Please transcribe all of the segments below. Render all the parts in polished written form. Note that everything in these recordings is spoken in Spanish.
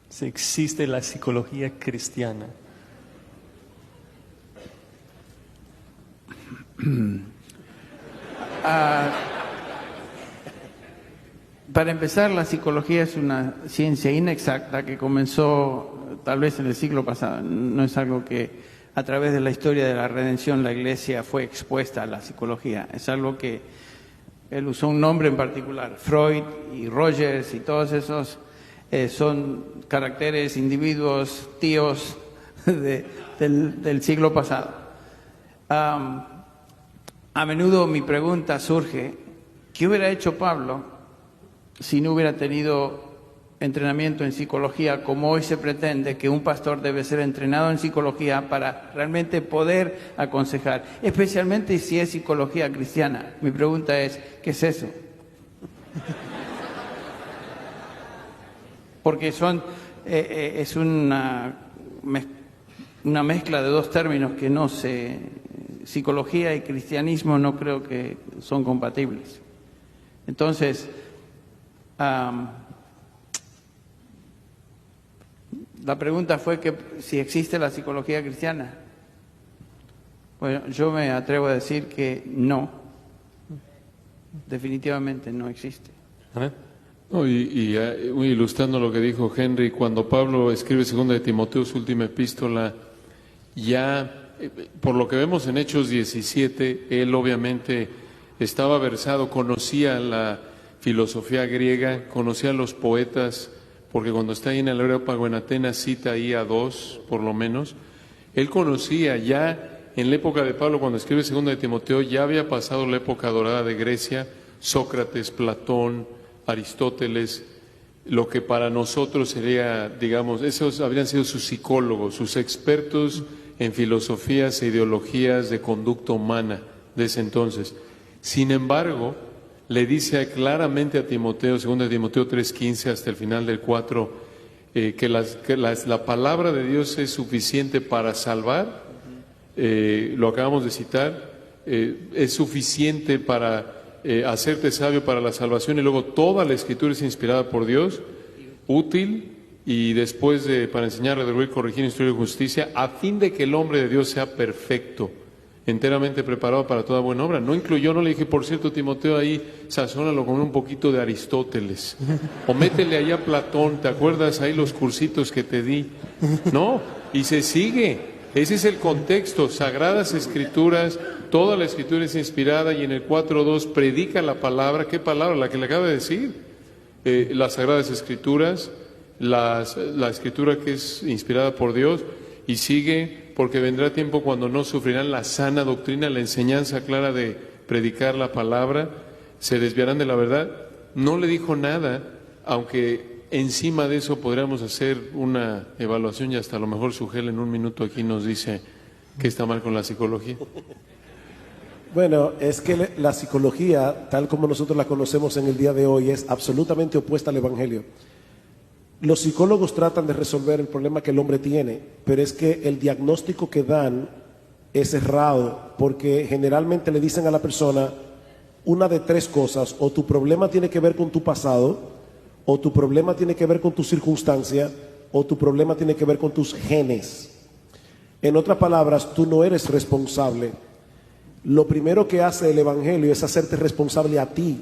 Si existe la psicología cristiana. Para empezar, la psicología es una ciencia inexacta que comenzó tal vez en el siglo pasado. No es algo que a través de la historia de la redención la Iglesia fue expuesta a la psicología. Es algo que él usó un nombre en particular. Freud y Rogers y todos esos son caracteres, individuos, tíos del siglo pasado. A menudo mi pregunta surge, ¿qué hubiera hecho Pablo si no hubiera tenido entrenamiento en psicología, como hoy se pretende que un pastor debe ser entrenado en psicología para realmente poder aconsejar, especialmente si es psicología cristiana? Mi pregunta es, ¿qué es eso? Porque es una mezcla de dos términos que no sé, psicología y cristianismo no creo que son compatibles. Entonces, la pregunta fue que si existe la psicología cristiana. Bueno, yo me atrevo a decir que no, definitivamente no existe. Amén. No, ilustrando lo que dijo Henry, cuando Pablo escribe 2 de Timoteo, su última epístola, ya por lo que vemos en Hechos 17, él obviamente estaba versado, conocía la filosofía griega, conocía a los poetas, porque cuando está ahí en el Areópago en Atenas cita ahí a dos, por lo menos. Él conocía ya en la época de Pablo, cuando escribe 2 de Timoteo, ya había pasado la época dorada de Grecia, Sócrates, Platón, Aristóteles, lo que para nosotros sería, digamos, esos habrían sido sus psicólogos, sus expertos en filosofías e ideologías de conducta humana de ese entonces. Sin embargo, le dice claramente a Timoteo, 2 de Timoteo 3:15 hasta el final del 4, que la palabra de Dios es suficiente para salvar, lo acabamos de citar, es suficiente para hacerte sabio para la salvación, y luego toda la Escritura es inspirada por Dios, útil, y después para enseñar, redarguir, corregir, instruir en justicia, a fin de que el hombre de Dios sea perfecto, enteramente preparado para toda buena obra. No incluyó, no le dije, por cierto, Timoteo, ahí sazónalo con un poquito de Aristóteles, o métele allá a Platón, ¿te acuerdas ahí los cursitos que te di? No, y se sigue, ese es el contexto, Sagradas Escrituras, toda la Escritura es inspirada, y en el 4:2 predica la palabra. ¿Qué palabra? La que le acaba de decir, las Sagradas Escrituras, la Escritura que es inspirada por Dios, y sigue, porque vendrá tiempo cuando no sufrirán la sana doctrina, la enseñanza clara de predicar la palabra, se desviarán de la verdad. No le dijo nada, aunque encima de eso podríamos hacer una evaluación, y hasta a lo mejor Sugel en un minuto aquí nos dice que está mal con la psicología. Bueno, es que la psicología, tal como nosotros la conocemos en el día de hoy, es absolutamente opuesta al Evangelio. Los psicólogos tratan de resolver el problema que el hombre tiene, pero es que el diagnóstico que dan es errado, porque generalmente le dicen a la persona una de tres cosas: o tu problema tiene que ver con tu pasado, o tu problema tiene que ver con tu circunstancia, o tu problema tiene que ver con tus genes. En otras palabras, tú no eres responsable. Lo primero que hace el Evangelio es hacerte responsable a ti,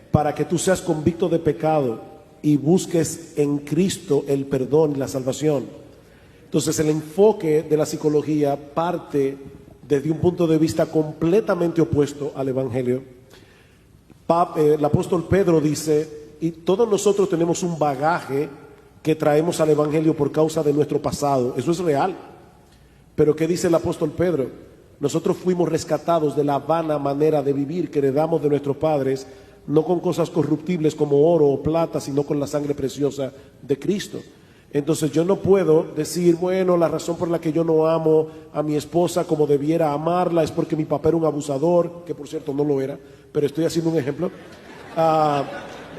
para que tú seas convicto de pecado y busques en Cristo el perdón y la salvación. Entonces, el enfoque de la psicología parte desde un punto de vista completamente opuesto al Evangelio. El apóstol Pedro dice, y todos nosotros tenemos un bagaje que traemos al Evangelio por causa de nuestro pasado. Eso es real. Pero ¿qué dice el apóstol Pedro? Nosotros fuimos rescatados de la vana manera de vivir que heredamos de nuestros padres, no con cosas corruptibles como oro o plata, sino con la sangre preciosa de Cristo. Entonces yo no puedo decir, bueno, la razón por la que yo no amo a mi esposa como debiera amarla es porque mi papá era un abusador, que por cierto no lo era, pero estoy haciendo un ejemplo.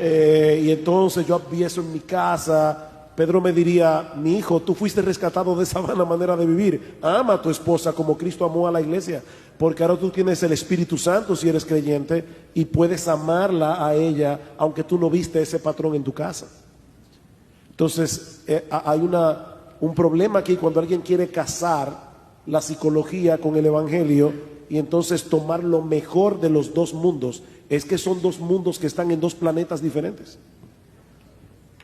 Y entonces yo vi eso en mi casa. Pedro me diría, mi hijo, tú fuiste rescatado de esa vana manera de vivir. Ama a tu esposa como Cristo amó a la iglesia, porque ahora tú tienes el Espíritu Santo si eres creyente y puedes amarla a ella, aunque tú no viste ese patrón en tu casa. Entonces, hay un problema aquí cuando alguien quiere casar la psicología con el evangelio y entonces tomar lo mejor de los dos mundos. Es que son dos mundos que están en dos planetas diferentes.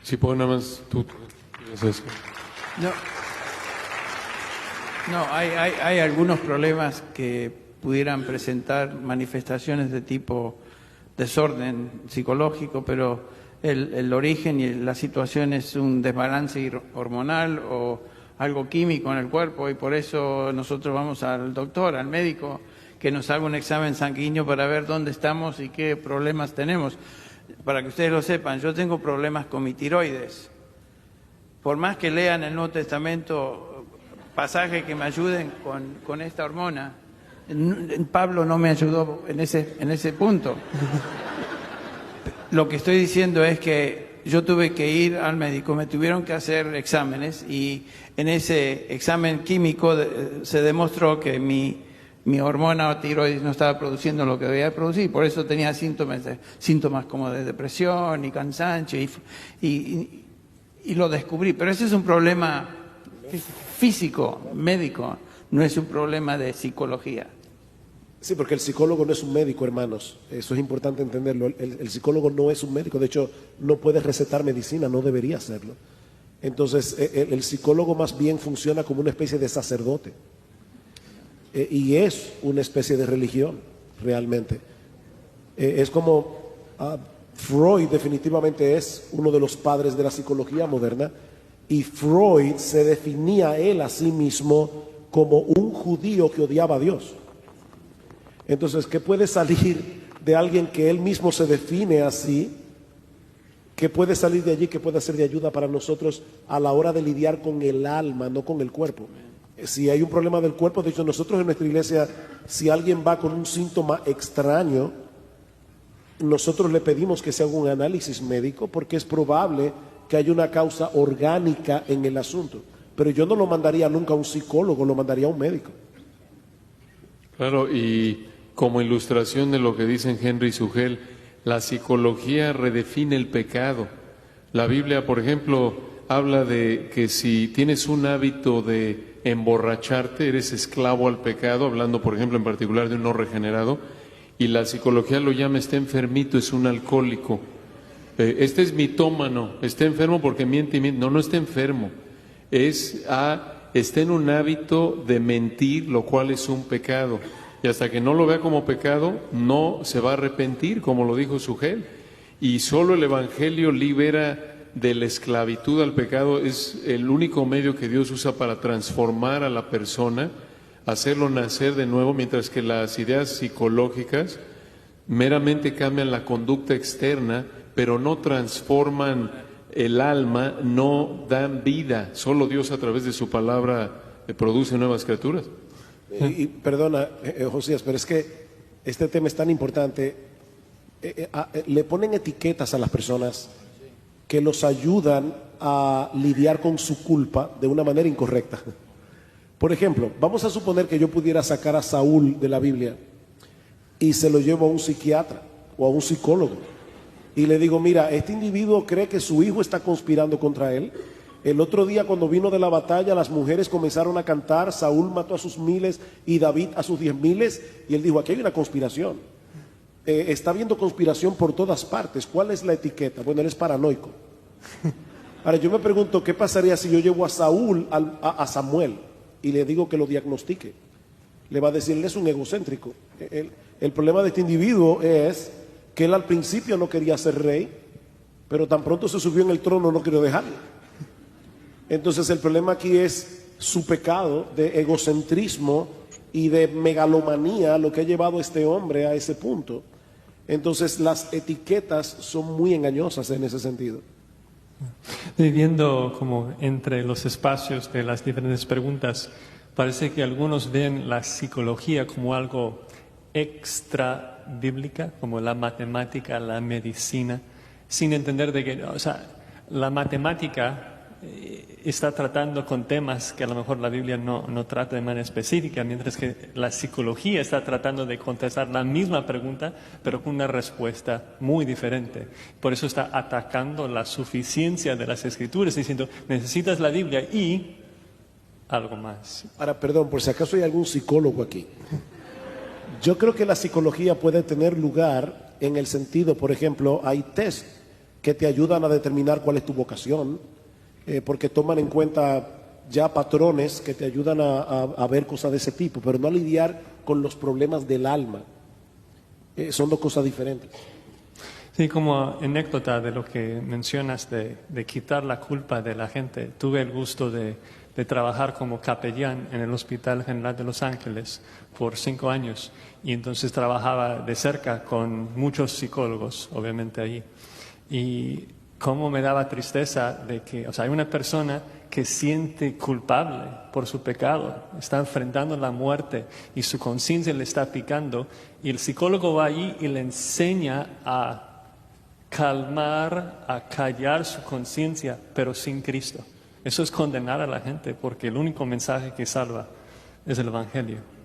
Si puedo nada más, tú dices eso. No, hay algunos problemas que pudieran presentar manifestaciones de tipo desorden psicológico, pero el origen y la situación es un desbalance hormonal o algo químico en el cuerpo, y por eso nosotros vamos al doctor, al médico, que nos haga un examen sanguíneo para ver dónde estamos y qué problemas tenemos. Para que ustedes lo sepan, yo tengo problemas con mi tiroides. Por más que lean el Nuevo Testamento pasajes que me ayuden con esta hormona, Pablo no me ayudó en ese punto. Lo que estoy diciendo es que yo tuve que ir al médico, me tuvieron que hacer exámenes y en ese examen químico se demostró que mi hormona tiroides no estaba produciendo lo que debía producir, por eso tenía síntomas como de depresión y cansancio y lo descubrí. Pero ese es un problema físico, médico, no es un problema de psicología. Sí, porque el psicólogo no es un médico, hermanos. Eso es importante entenderlo. El psicólogo no es un médico. De hecho, no puede recetar medicina, no debería hacerlo. Entonces, el psicólogo más bien funciona como una especie de sacerdote. Y es una especie de religión, realmente. Es como Freud definitivamente es uno de los padres de la psicología moderna. Y Freud se definía él a sí mismo como un judío que odiaba a Dios. Entonces, ¿qué puede salir de alguien que él mismo se define así? ¿Qué puede salir de allí que pueda ser de ayuda para nosotros a la hora de lidiar con el alma, no con el cuerpo? Si hay un problema del cuerpo, de hecho nosotros en nuestra iglesia, si alguien va con un síntoma extraño, nosotros le pedimos que se haga un análisis médico porque es probable que haya una causa orgánica en el asunto. Pero yo no lo mandaría nunca a un psicólogo, lo mandaría a un médico. Claro, y como ilustración de lo que dicen Henry y Sugel, la psicología redefine el pecado. La Biblia, por ejemplo, habla de que si tienes un hábito de emborracharte, eres esclavo al pecado, hablando, por ejemplo, en particular de un no regenerado, y la psicología lo llama, está enfermito, es un alcohólico. Este es mitómano, está enfermo porque miente y miente. No, no está enfermo, está en un hábito de mentir, lo cual es un pecado. Y hasta que no lo vea como pecado, no se va a arrepentir, como lo dijo Sugel. Y solo el Evangelio libera de la esclavitud al pecado. Es el único medio que Dios usa para transformar a la persona, hacerlo nacer de nuevo, mientras que las ideas psicológicas meramente cambian la conducta externa, pero no transforman el alma, no dan vida. Solo Dios a través de su palabra produce nuevas criaturas. Y perdona, Josías, pero es que este tema es tan importante. Le ponen etiquetas a las personas que los ayudan a lidiar con su culpa de una manera incorrecta. Por ejemplo, vamos a suponer que yo pudiera sacar a Saúl de la Biblia y se lo llevo a un psiquiatra o a un psicólogo y le digo, mira, este individuo cree que su hijo está conspirando contra él. El otro día cuando vino de la batalla, las mujeres comenzaron a cantar, Saúl mató a sus miles y David a sus 10,000, y él dijo, aquí hay una conspiración. Está habiendo conspiración por todas partes. ¿Cuál es la etiqueta? Bueno, él es paranoico. Ahora yo me pregunto, ¿qué pasaría si yo llevo a Saúl a Samuel y le digo que lo diagnostique? Le va a decir, él es un egocéntrico. El problema de este individuo es que él al principio no quería ser rey, pero tan pronto se subió en el trono no quería dejarlo. Entonces el problema aquí es su pecado de egocentrismo y de megalomanía, lo que ha llevado a este hombre a ese punto. Entonces las etiquetas son muy engañosas en ese sentido. Viviendo como entre los espacios de las diferentes preguntas, parece que algunos ven la psicología como algo extra bíblica, como la matemática, la medicina, sin entender de que, o sea, la matemática está tratando con temas que a lo mejor la Biblia no trata de manera específica, mientras que la psicología está tratando de contestar la misma pregunta, pero con una respuesta muy diferente. Por eso está atacando la suficiencia de las Escrituras, diciendo, necesitas la Biblia y algo más. Ahora, perdón, por si acaso hay algún psicólogo aquí. Yo creo que la psicología puede tener lugar en el sentido, por ejemplo, hay test que te ayudan a determinar cuál es tu vocación, porque toman en cuenta ya patrones que te ayudan a ver cosas de ese tipo, pero no a lidiar con los problemas del alma. Son dos cosas diferentes. Sí, como anécdota de lo que mencionas de quitar la culpa de la gente, tuve el gusto de trabajar como capellán en el Hospital General de Los Ángeles por 5 años y entonces trabajaba de cerca con muchos psicólogos, obviamente ahí. Y cómo me daba tristeza de que, o sea, hay una persona que siente culpable por su pecado, está enfrentando la muerte y su conciencia le está picando y el psicólogo va allí y le enseña a calmar, a callar su conciencia, pero sin Cristo. Eso es condenar a la gente porque el único mensaje que salva es el Evangelio.